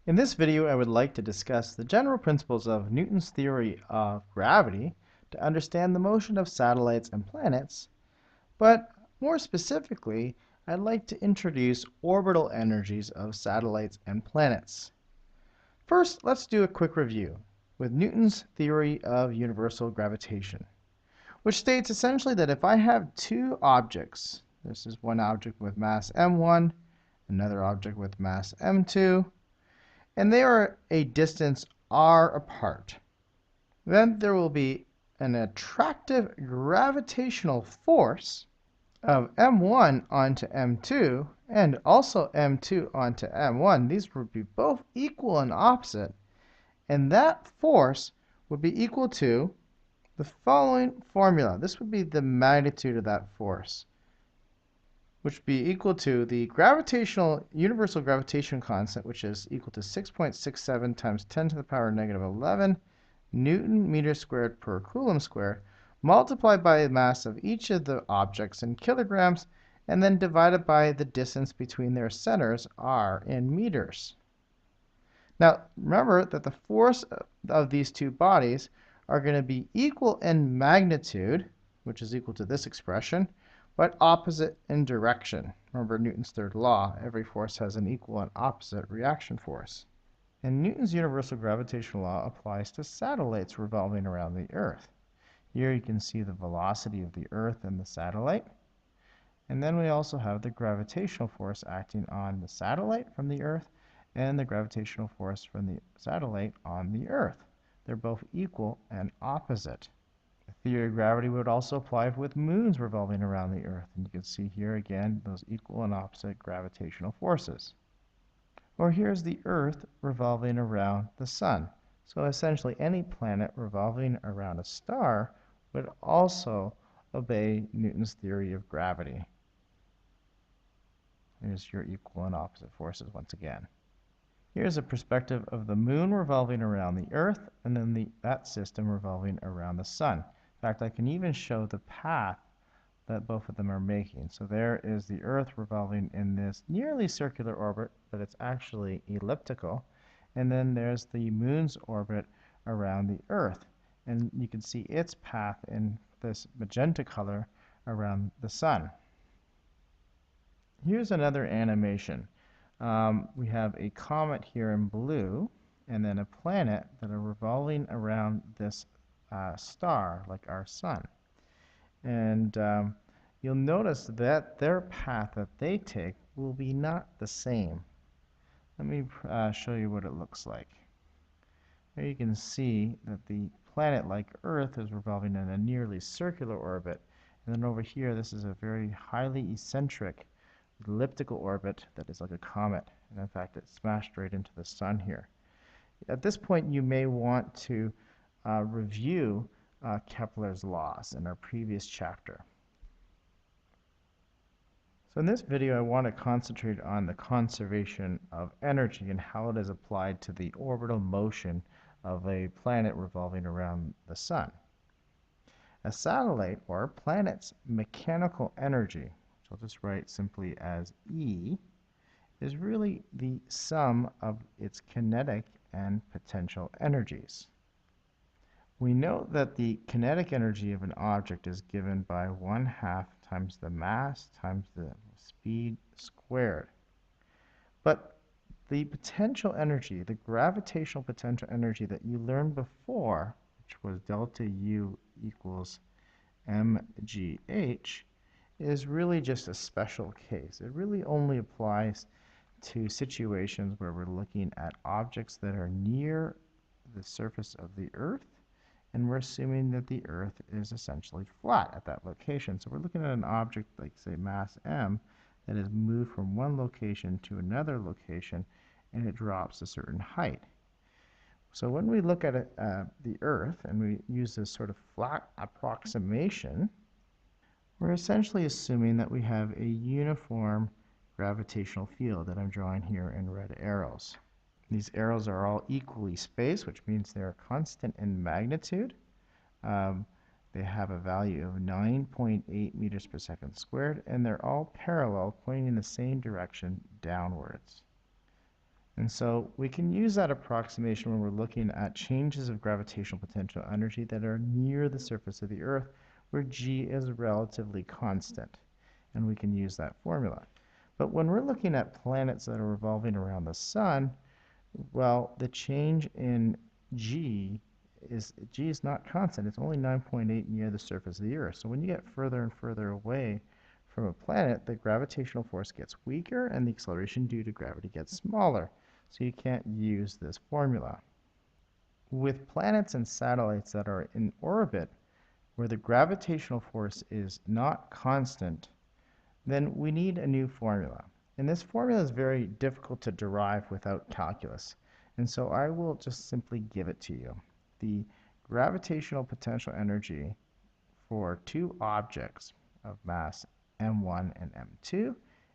In this video, I would like to discuss the general principles of Newton's theory of gravity to understand the motion of satellites and planets, but more specifically, I'd like to introduce orbital energies of satellites and planets. First, let's do a quick review with Newton's theory of universal gravitation, which states essentially that if I have two objects, this is one object with mass m1, another object with mass m2, and they are a distance r apart, then there will be an attractive gravitational force of m1 onto m2 and also m2 onto m1. These would be both equal and opposite, and that force would be equal to the following formula. This would be the magnitude of that force, which would be equal to the gravitational universal gravitation constant, which is equal to 6.67 times 10 to the power negative 11 Newton meter squared per Coulomb squared, multiplied by the mass of each of the objects in kilograms, and then divided by the distance between their centers, r, in meters. Now, remember that the force of these two bodies are going to be equal in magnitude, which is equal to this expression, but opposite in direction. Remember Newton's third law, every force has an equal and opposite reaction force. And Newton's universal gravitational law applies to satellites revolving around the Earth. Here you can see the velocity of the Earth and the satellite. And then we also have the gravitational force acting on the satellite from the Earth and the gravitational force from the satellite on the Earth. They're both equal and opposite. The theory of gravity would also apply with moons revolving around the Earth. And you can see here again those equal and opposite gravitational forces. Or here's the Earth revolving around the Sun. So essentially any planet revolving around a star would also obey Newton's theory of gravity. Here's your equal and opposite forces once again. Here's a perspective of the moon revolving around the Earth and then that system revolving around the Sun. In fact, I can even show the path that both of them are making. So there is the Earth revolving in this nearly circular orbit, but it's actually elliptical. And then there's the moon's orbit around the Earth. And you can see its path in this magenta color around the Sun. Here's another animation. We have a comet here in blue, and then a planet that are revolving around this star, like our sun. And you'll notice that their path that they take will be not the same. Let me show you what it looks like. Here you can see that the planet, like Earth, is revolving in a nearly circular orbit. And then over here, this is a very highly eccentric elliptical orbit that is like a comet. And in fact, it smashed right into the sun here. At this point, you may want to review Kepler's laws in our previous chapter. So in this video, I want to concentrate on the conservation of energy and how it is applied to the orbital motion of a planet revolving around the sun. A satellite or planet's mechanical energy, which I'll just write simply as E, is really the sum of its kinetic and potential energies. We know that the kinetic energy of an object is given by 1/2 times the mass times the speed squared. But the potential energy, the gravitational potential energy that you learned before, which was delta U equals mgh, is really just a special case. It really only applies to situations where we're looking at objects that are near the surface of the Earth, and we're assuming that the Earth is essentially flat at that location. So we're looking at an object like, say, mass m that is moved from one location to another location, and it drops a certain height. So when we look at the Earth and we use this sort of flat approximation, we're essentially assuming that we have a uniform gravitational field that I'm drawing here in red arrows. These arrows are all equally spaced, which means they're constant in magnitude. They have a value of 9.8 meters per second squared, and they're all parallel, pointing in the same direction downwards. And so we can use that approximation when we're looking at changes of gravitational potential energy that are near the surface of the Earth, where g is relatively constant. And we can use that formula. But when we're looking at planets that are revolving around the sun, well, the change in g is not constant. It's only 9.8 near the surface of the Earth. So when you get further and further away from a planet, the gravitational force gets weaker and the acceleration due to gravity gets smaller. So you can't use this formula. With planets and satellites that are in orbit, where the gravitational force is not constant, then we need a new formula. And this formula is very difficult to derive without calculus. And so I will just simply give it to you. The gravitational potential energy for two objects of mass m1 and m2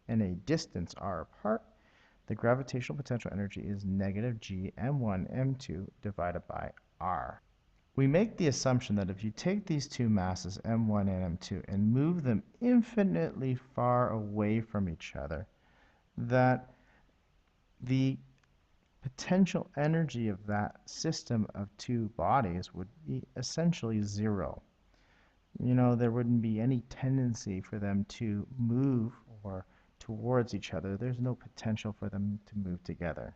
and a distance r apart, the gravitational potential energy is negative g m1 m2 divided by r. We make the assumption that if you take these two masses, m1 and m2, and move them infinitely far away from each other, that the potential energy of that system of two bodies would be essentially zero. There wouldn't be any tendency for them to move or towards each other. There's no potential for them to move together.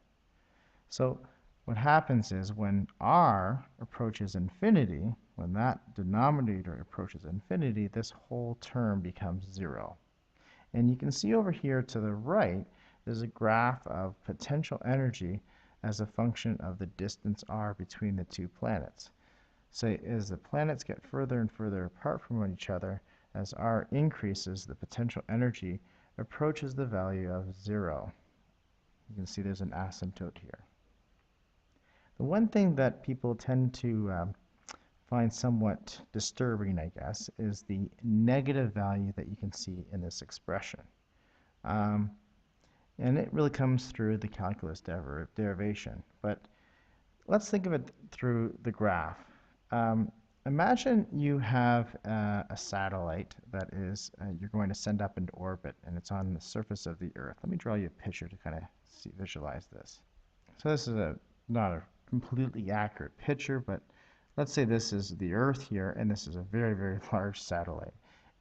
So what happens is when r approaches infinity, when that denominator approaches infinity, this whole term becomes zero. And you can see over here to the right, there's a graph of potential energy as a function of the distance r between the two planets. So as the planets get further and further apart from each other, as r increases, the potential energy approaches the value of zero. You can see there's an asymptote here. The one thing that people tend to find somewhat disturbing, I guess, is the negative value that you can see in this expression. And it really comes through the calculus derivation. But let's think of it through the graph. Imagine you have a satellite that is you're going to send up into orbit, and it's on the surface of the Earth. Let me draw you a picture to kind of visualize this. So this is not a completely accurate picture, but let's say this is the Earth here, and this is a very, very large satellite.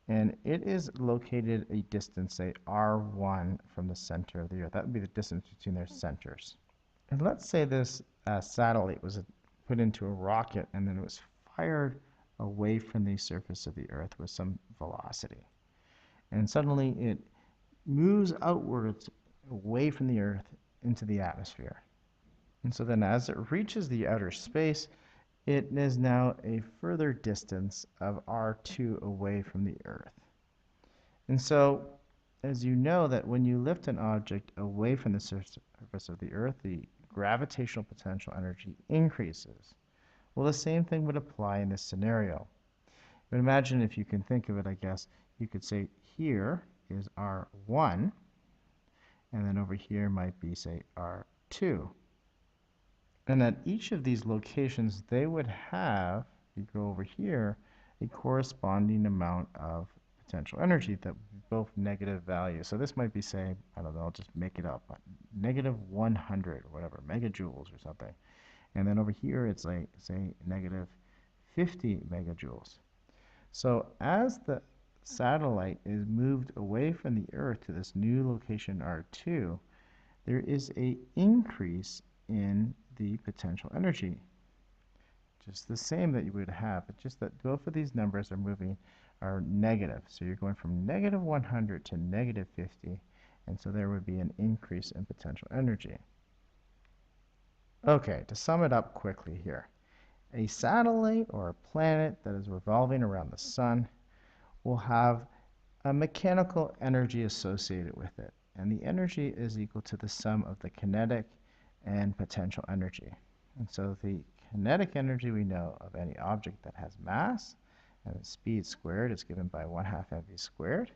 And it is located a distance, say, r1 from the center of the Earth. That would be the distance between their centers. And let's say this satellite was put into a rocket, and then it was fired away from the surface of the Earth with some velocity. And suddenly it moves outwards away from the Earth into the atmosphere. And so then as it reaches the outer space, it is now a further distance of r2 away from the Earth. And so, as you know, that when you lift an object away from the surface of the Earth, the gravitational potential energy increases. Well, the same thing would apply in this scenario. But imagine, if you can think of it, I guess, you could say here is r1, and then over here might be, say, r2. And at each of these locations, they would have, if you go over here, a corresponding amount of potential energy that would be both negative values. So this might be, say, I don't know, I'll just make it up, negative 100 or whatever, megajoules or something. And then over here, it's like, say, negative 50 megajoules. So as the satellite is moved away from the Earth to this new location R2, there is an increase in the potential energy. Just the same that you would have, but just that both of these numbers are negative. So you're going from negative 100 to negative 50, and so there would be an increase in potential energy. Okay, to sum it up quickly here, a satellite or a planet that is revolving around the sun will have a mechanical energy associated with it, and the energy is equal to the sum of the kinetic and potential energy. And so the kinetic energy we know of any object that has mass, and the speed squared is given by 1/2 mv squared,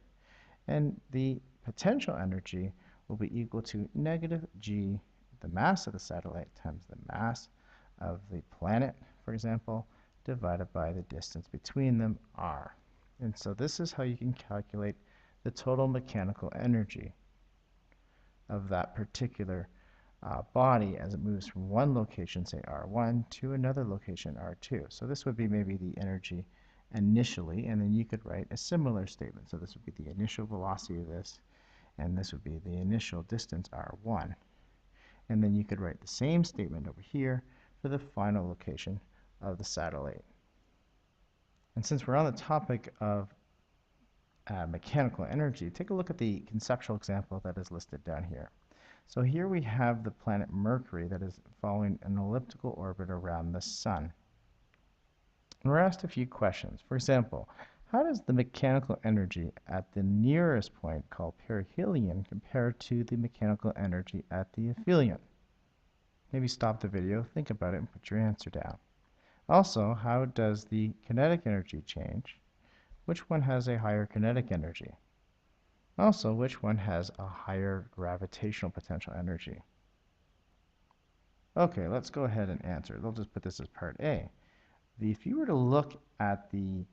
and the potential energy will be equal to negative g, the mass of the satellite, times the mass of the planet, for example, divided by the distance between them, r. And so this is how you can calculate the total mechanical energy of that particular body as it moves from one location, say R1, to another location, R2. So this would be maybe the energy initially, and then you could write a similar statement. So this would be the initial velocity of this, and this would be the initial distance, R1. And then you could write the same statement over here for the final location of the satellite. And since we're on the topic of mechanical energy, take a look at the conceptual example that is listed down here. So here we have the planet Mercury that is following an elliptical orbit around the Sun. And we're asked a few questions. For example, how does the mechanical energy at the nearest point, called perihelion, compare to the mechanical energy at the aphelion? Maybe stop the video, think about it, and put your answer down. Also, how does the kinetic energy change? Which one has a higher kinetic energy? Also, which one has a higher gravitational potential energy? Okay, let's go ahead and answer. They'll just put this as part A. If you were to look at the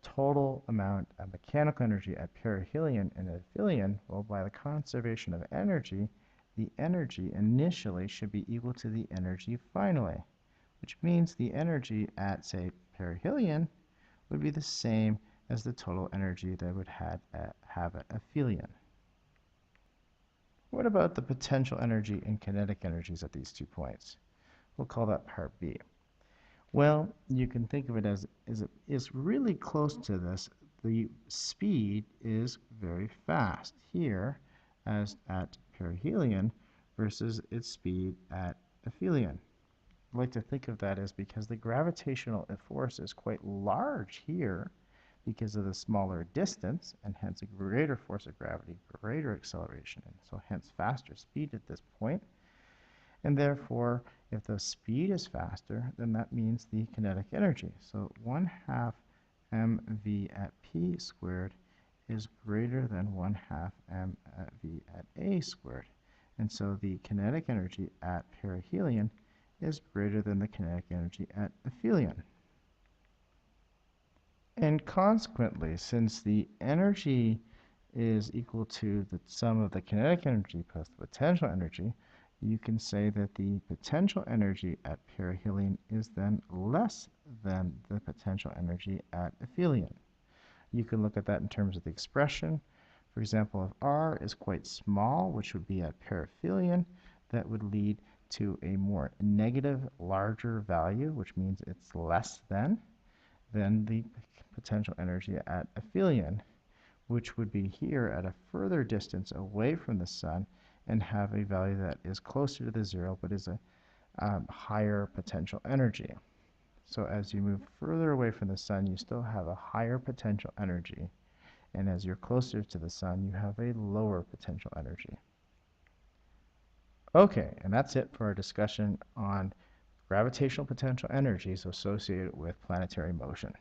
total amount of mechanical energy at perihelion and aphelion, well, by the conservation of energy, the energy initially should be equal to the energy finally, which means the energy at, say, perihelion would be the same as the total energy that would have at aphelion. What about the potential energy and kinetic energies at these 2 points? We'll call that part B. Well, you can think of it as it is really close to this. The speed is very fast here as at perihelion versus its speed at aphelion. I like to think of that as because the gravitational force is quite large here because of the smaller distance and hence a greater force of gravity, greater acceleration, and so hence faster speed at this point. And therefore, if the speed is faster, then that means the kinetic energy. So 1/2 mv at p squared is greater than 1/2 mv at a squared. And so the kinetic energy at perihelion is greater than the kinetic energy at aphelion. And consequently, since the energy is equal to the sum of the kinetic energy plus the potential energy, you can say that the potential energy at perihelion is then less than the potential energy at aphelion. You can look at that in terms of the expression. For example, if R is quite small, which would be at perihelion, that would lead to a more negative, larger value, which means it's less than the potential energy at aphelion, which would be here at a further distance away from the Sun and have a value that is closer to the zero but is a higher potential energy. So as you move further away from the Sun, you still have a higher potential energy, and as you're closer to the Sun, you have a lower potential energy. Okay, and that's it for our discussion on gravitational potential energies associated with planetary motion.